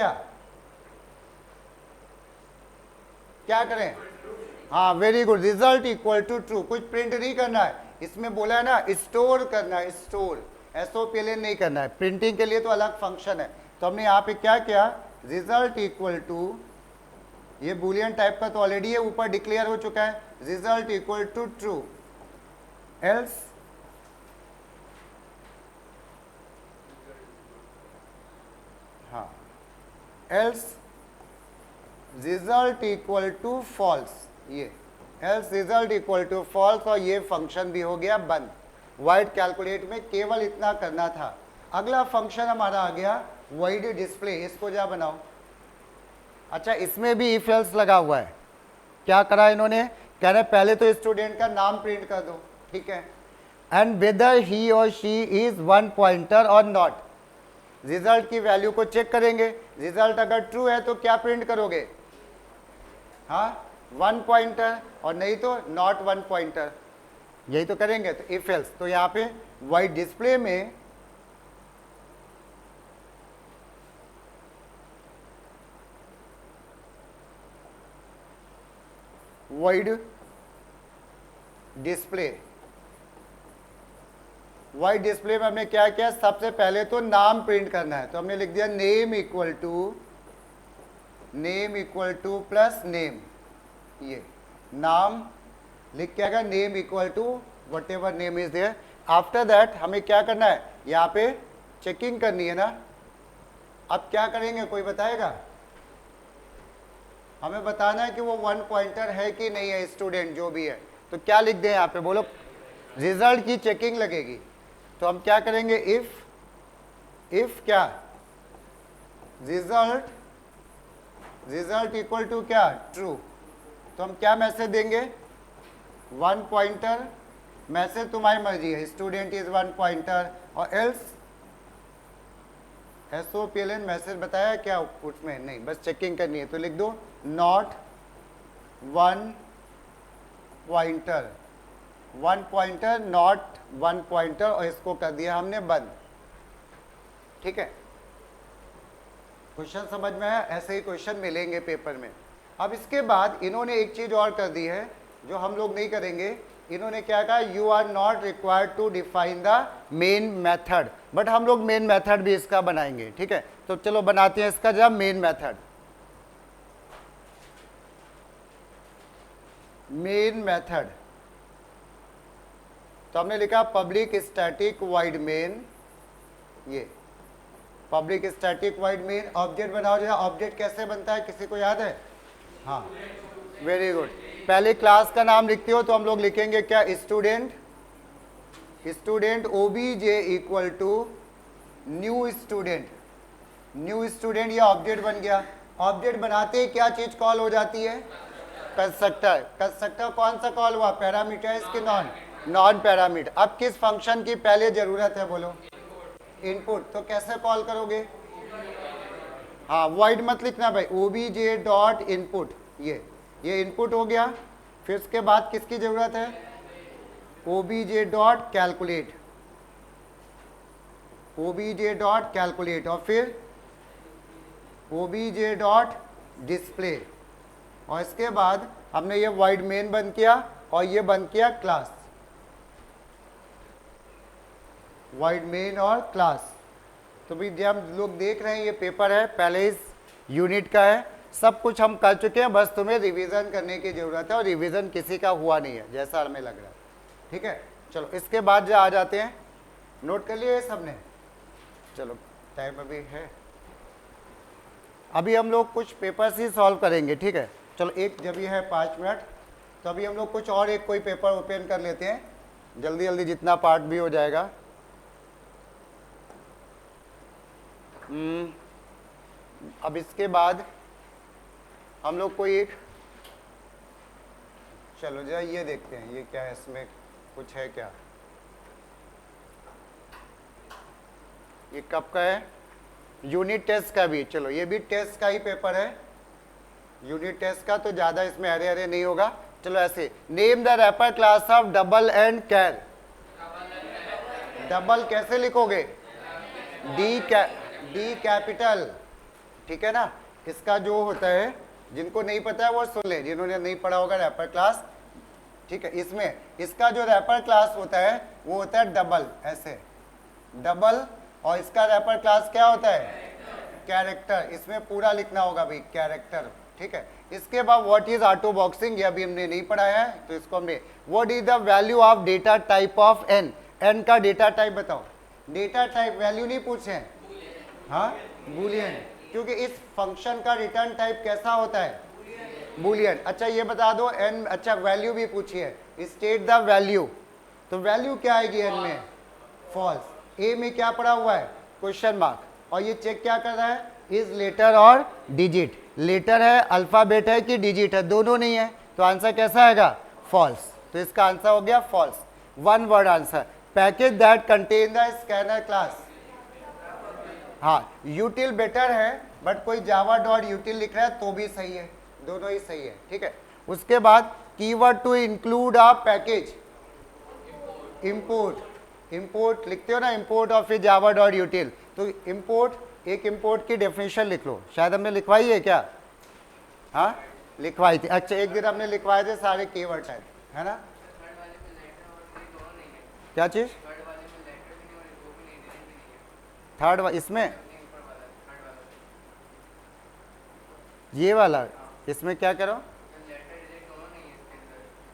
क्या करें? हाँ very good, result equal to true. कुछ प्रिंट नहीं करना है, इसमें बोला है ना स्टोर करना है, स्टोर, SOPLN नहीं करना है। प्रिंटिंग के लिए तो अलग फंक्शन है। तो हमने यहाँ पे क्या किया, रिजल्ट इक्वल टू, ये बुलियन टाइप का तो ऑलरेडी है, ऊपर डिक्लेयर हो चुका है, result equal to true, else हाँ else result equal to false, ये else result equal to false. और ये फंक्शन भी हो गया बंद। वॉइड कैलकुलेट में केवल इतना करना था। अगला फंक्शन हमारा आ गया वॉइड डिस्प्ले। इसको जा बनाओ। अच्छा, इसमें भी इफ एल्स लगा हुआ है। क्या करा इन्होंने, कह रहे पहले तो स्टूडेंट का नाम प्रिंट कर दो, ठीक है, एंड वेदर ही और शी इज वन पॉइंटर और नॉट। रिजल्ट की वैल्यू को चेक करेंगे, रिजल्ट अगर ट्रू है तो क्या प्रिंट करोगे, हाँ वन पॉइंटर, और नहीं तो नॉट वन पॉइंटर, यही तो करेंगे। तो इफ एल्स, तो यहाँ पे वॉइड डिस्प्ले में वॉइड डिस्प्ले, वॉइड डिस्प्ले में हमने क्या किया, सबसे पहले तो नाम प्रिंट करना है। तो हमने लिख दिया name equal to plus name. ये नाम लिख के आएगा, name equal to whatever name is there. After that हमें क्या करना है, यहाँ पे चेकिंग करनी है ना। अब क्या करेंगे, कोई बताएगा? हमें बताना है कि वो वन पॉइंटर है कि नहीं है, स्टूडेंट जो भी है। तो क्या लिख दें यहाँ पे, बोलो? रिजल्ट की चेकिंग लगेगी। तो हम क्या करेंगे, इफ क्या, रिजल्ट इक्वल टू क्या, ट्रू। तो हम क्या मैसेज देंगे, वन पॉइंटर। मैसेज तुम्हारी मर्जी है, स्टूडेंट इज वन पॉइंटर, और एल्स SOPLN मैसेज बताया क्या उसमें, नहीं, बस चेकिंग करनी है। तो लिख दो not one pointer, not one pointer, और इसको कर दिया हमने बंद। ठीक है, क्वेश्चन समझ में आया? ऐसे ही क्वेश्चन मिलेंगे पेपर में। अब इसके बाद इन्होंने एक चीज और कर दी है जो हम लोग नहीं करेंगे। इन्होंने क्या कहा, you are not required to define the main method, but हम लोग मेन मेथड भी इसका बनाएंगे। ठीक है, तो चलो बनाते हैं इसका जब मेन मेथड। मेन मेथड, तो हमने लिखा पब्लिक स्टैटिक वॉइड मेन, ये public static void main. Object बनाओ, जरा ऑब्जेक्ट कैसे बनता है, किसी को याद है? हाँ वेरी गुड। पहले क्लास का नाम लिखते हो तो हम लोग लिखेंगे क्या, student OBJ equal to new student. ये ऑब्जेक्ट बन गया। ऑब्जेक्ट बनाते ही क्या चीज कॉल हो जाती है, कंस्ट्रक्टर। कौन सा कॉल हुआ, पैरामीटर इसके नॉन पैरामीटर। अब किस फंक्शन की पहले जरूरत है, बोलो? इनपुट। तो कैसे कॉल करोगे, हाँ वॉइड मत लिखना भाई, OBJ डॉट इनपुट। ये इनपुट हो गया। फिर उसके बाद किसकी जरूरत है, OBJ dot calculate. obj dot calculate और फिर obj डॉट डिस्प्ले, और इसके बाद हमने ये void मेन बंद किया और ये बंद किया क्लास, void मेन और क्लास। तो भी जब हम लोग देख रहे हैं ये पेपर है पहले इस यूनिट का है, सब कुछ हम कर चुके हैं, बस तुम्हें रिवीजन करने की जरूरत है और रिवीजन किसी का हुआ नहीं है जैसा हमें लग रहा है। ठीक है, चलो इसके बाद जो आ जाते हैं, नोट कर लिए सबने? चलो टाइम अभी है, अभी हम लोग कुछ पेपर्स ही सॉल्व करेंगे। ठीक है, चलो एक जब ये है 5 मिनट, तो अभी हम लोग कुछ और एक कोई पेपर ओपन कर लेते हैं जल्दी जल्दी, जितना पार्ट भी हो जाएगा। अब इसके बाद हम लोग कोई एक, चलो जरा ये देखते हैं ये क्या है, इसमें कुछ है क्या, ये कब का है? यूनिट टेस्ट का भी, चलो ये भी टेस्ट का ही पेपर है, यूनिट टेस्ट का, तो ज्यादा इसमें अरे अरे नहीं होगा। चलो ऐसे, name the wrapper class of double and char. Double कैसे लिखोगे? डी कैपिटल, ठीक है ना। इसका जो होता है, जिनको नहीं पता है वो सुन ले, जिन्होंने नहीं पढ़ा होगा रैपर क्लास। ठीक है, इसमें इसका जो रैपर क्लास होता है वो होता है डबल, ऐसे डबल, और इसका रैपर क्लास क्या होता है? कैरेक्टर। इसमें पूरा लिखना होगा भाई, कैरेक्टर। ठीक है, इसके बाद व्हाट इज ऑटो बॉक्सिंग, ये अभी हमने नहीं पढ़ाया है, तो इसको हमने, what is the value of data type of N, N का डेटा टाइप बताओ। डेटा टाइप वैल्यू नहीं पूछे हैं, हाँ बूलियन, क्योंकि इस फंक्शन का रिटर्न टाइप कैसा होता है? बूलियन। अच्छा ये बता दो एन, अच्छा वैल्यू भी पूछी है, स्टेट द वैल्यू, तो वैल्यू क्या आएगी एन में? फॉल्स। ए में क्या पड़ा हुआ है? क्वेश्चन मार्क, और ये चेक क्या कर रहा है? इज लेटर और डिजिट, लेटर है, अल्फाबेट है कि डिजिट है? दोनों नहीं है, तो आंसर कैसा आएगा? फॉल्स। तो इसका आंसर हो गया false, one word answer. Package that contain the scanner class, हाँ यूटिल बेटर है, बट कोई जावा डॉट यूटिल लिख रहा है तो भी सही है, दोनों ही सही है। ठीक है, उसके बाद keyword to include a package, import, import लिखते हो ना, import of Java dot util, तो इंपोर्ट, एक इंपोर्ट की डेफिनेशन लिख लो, शायद हमने लिखवाई है क्या? हाँ लिखवाई थी, अच्छा एक दिन हमने लिखवाए थे सारे कीवर्ड टाइप, है ना? क्या चीज? थर्ड इसमें, ये वाला, इसमें क्या करो?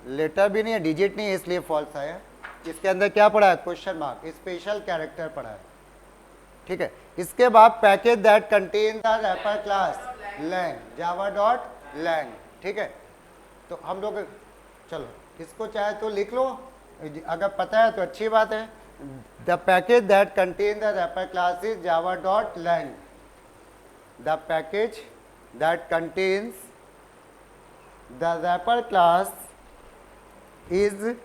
लेटर भी नहीं है, डिजिट नहीं है, इसलिए फॉल्स आया। इसके अंदर क्या पड़ा है? क्वेश्चन मार्क, स्पेशल कैरेक्टर पड़ा है। ठीक है, इसके बाद package that contain the wrapper class lang, Java dot lang. ठीक है, तो हम लोग, चलो इसको चाहे तो लिख लो, अगर पता है तो अच्छी बात है। The package that contain the wrapper class is Java dot lang, the package that contains the wrapper class is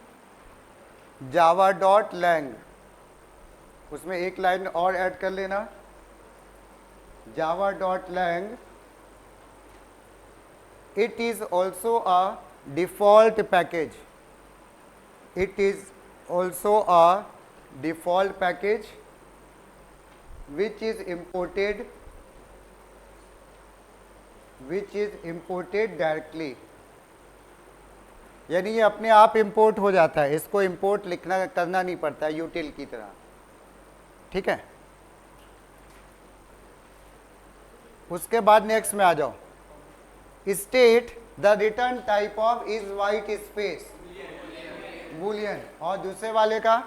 Java dot lang. उसमें एक लाइन और ऐड कर लेना, Java dot lang, it is also a default package, it is also a default package which is imported directly, यानी ये अपने आप import हो जाता है, इसको इंपोर्ट लिखना करना नहीं पड़ता है यूटिल की तरह। ठीक है, उसके बाद नेक्स्ट में आ जाओ, state the return type of is white space, Boolean. और दूसरे वाले का,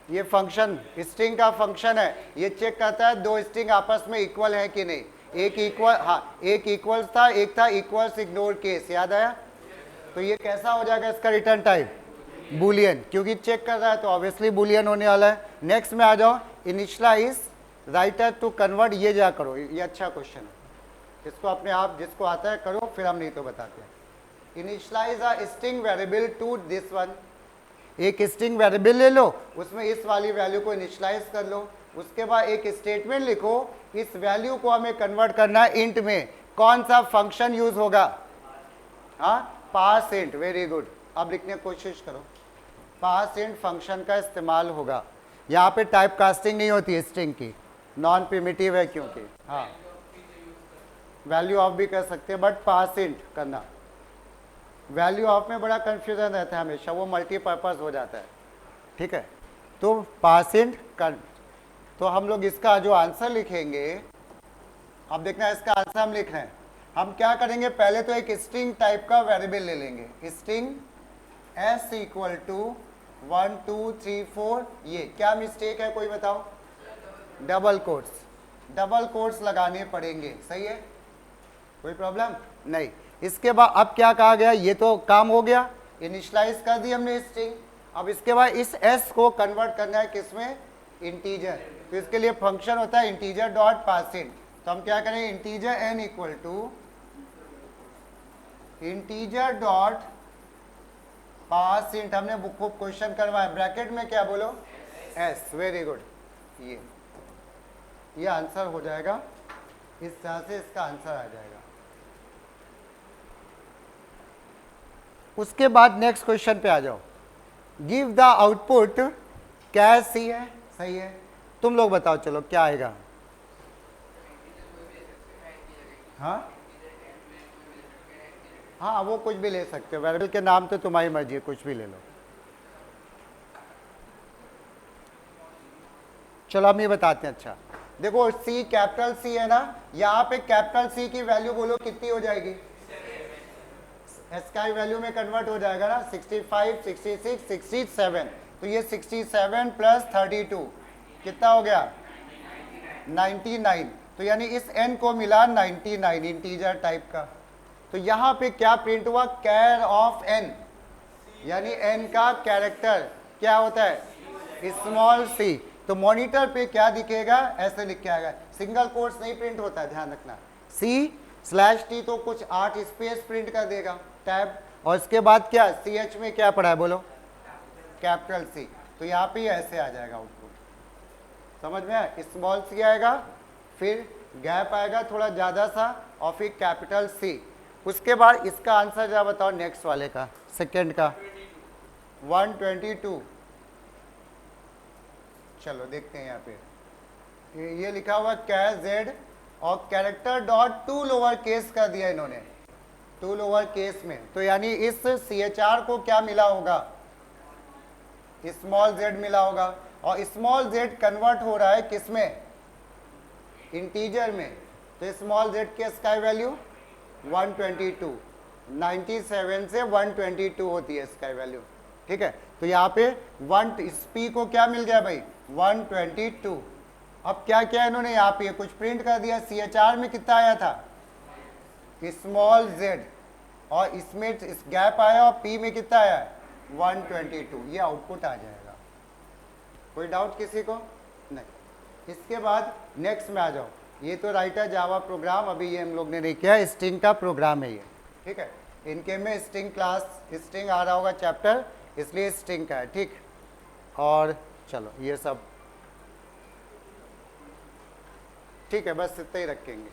ये फंक्शन स्ट्रिंग का फंक्शन है, ये चेक करता है दो स्ट्रिंग आपस में इक्वल है कि नहीं। एक इक्वल, हाँ एक इक्वल्स था, एक था इक्वल्स इग्नोर केस, याद आया? तो ये कैसा हो जाएगा इसका रिटर्न टाइप? बूलियन, क्योंकि चेक कर रहा है तो ऑब्वियसली बूलियन होने वाला है। नेक्स्ट में आ जाओ, इनिशियलाइज राइटर टू कन्वर्ट, ये जा करो, ये अच्छा क्वेश्चन है, इसको अपने आप जिसको आता है करो, फिर हम नहीं तो बताते हैं। Initialize a string variable to this one, एक स्ट्रिंग वेरिएबल ले लो, उसमें इस वाली वैल्यू को इनिशियलाइज कर लो, उसके बाद एक स्टेटमेंट लिखो, इस वैल्यू को हमें कन्वर्ट करना है इंट में, कौन सा फंक्शन यूज होगा? हाँ पास इंट, वेरी गुड। अब लिखने की कोशिश करो, पास इंट फंक्शन का इस्तेमाल होगा। यहाँ पे टाइप कास्टिंग नहीं होती स्ट्रिंग की, नॉन प्रिमिटिव है क्योंकि, हाँ वैल्यू ऑफ भी कर सकते हैं बट पास इंट करना। वैल्यू ऑफ में बड़ा कंफ्यूजन रहता है हमेशा, वो मल्टीपर्पज हो जाता है, ठीक है। तो पास इंट कर, तो हम लोग इसका जो आंसर लिखेंगे, अब देखना इसका आंसर हम लिख रहे हैं, हम क्या करेंगे, पहले तो एक स्ट्रिंग टाइप का वेरिएबल ले लेंगे, स्ट्रिंग s इक्वल टू 1 2 3 4। ये क्या मिस्टेक है कोई बताओ, डबल कोट्स लगाने पड़ेंगे, सही है, कोई प्रॉब्लम नहीं। इसके बाद अब क्या कहा गया, ये तो काम हो गया, इनिशियलाइज कर दी हमने स्ट्रिंग। अब इसके बाद इस s को कन्वर्ट करना है किसमें, इंटीजर। तो इसके लिए फंक्शन होता है इंटीजर डॉट पासिंट। तो हम क्या करेंगे, integer n equal to integer dot parseInt, हमने खूब क्वेश्चन करवाया, ब्रैकेट में क्या बोलो s, वेरी गुड। ये आंसर हो जाएगा, इस तरह से इसका आंसर आ जाएगा। उसके बाद नेक्स्ट क्वेश्चन पे आ जाओ, गिव द आउटपुट, क्या सी है, सही है, तुम लोग बताओ चलो क्या आएगा। हाँ हाँ वो कुछ भी ले सकते हो, वेरिएबल के नाम तो तुम्हारी मर्जी है, कुछ भी ले लो। चलो हम ये बताते हैं। अच्छा देखो सी कैपिटल सी है ना, यहाँ पे कैपिटल सी की वैल्यू बोलो कितनी हो जाएगी, एस का वैल्यू में कन्वर्ट हो जाएगा ना, 65 66 67। तो ये 67 प्लस 32 कितना हो गया 99। तो यानी इस n को मिला 99 इंटीजर टाइप का। तो यहाँ पे क्या प्रिंट हुआ, कैर ऑफ n, यानी n का कैरेक्टर क्या होता है स्मॉल c। तो मॉनिटर पे क्या दिखेगा, ऐसे लिख के आएगा, सिंगल कोट्स नहीं प्रिंट होता है, ध्यान रखना। C/T तो कुछ 8 स्पेस प्रिंट कर देगा टैब, और इसके बाद क्या CH में क्या पड़ा है बोलो, कैपिटल C। तो यहाँ पे ऐसे आ जाएगा आउटपुट, समझ में आया, स्मॉल c आएगा, फिर गैप आएगा थोड़ा ज़्यादा सा, और फिर कैपिटल C। उसके बाद इसका आंसर जरा बताओ नेक्स्ट वाले का, सेकेंड का 122। चलो देखते हैं यहाँ पे, ये लिखा हुआ कैर जेड और character dot to lower case कर दिया इन्होंने, टू लोअर केस में। तो यानी इस CHR को क्या मिला होगा, स्मॉल z मिला होगा, और स्मॉल z कन्वर्ट हो रहा है किसमें, इंटीजर में। तो स्मॉल z की स्काई वैल्यू 122, 97 से 122 होती है स्काई वैल्यू, ठीक है। तो यहाँ पे इस p को क्या मिल गया भाई 122। अब क्या किया इन्होंने, यहाँ पे कुछ प्रिंट कर दिया, CHR में कितना आया था स्मॉल z, और इसमें इस गैप आया, और p में कितना आया 122। ये आउटपुट आ जाएगा, कोई डाउट किसी को नहीं। इसके बाद नेक्स्ट में आ जाओ, ये तो राइटर जावा प्रोग्राम अभी ये हम लोग ने नहीं किया, स्ट्रिंग का प्रोग्राम है ये, ठीक है। इनके में स्ट्रिंग क्लास, स्ट्रिंग आ रहा होगा चैप्टर, इसलिए स्ट्रिंग का है, ठीक। और चलो ये सब ठीक है, बस इतना ही रखेंगे।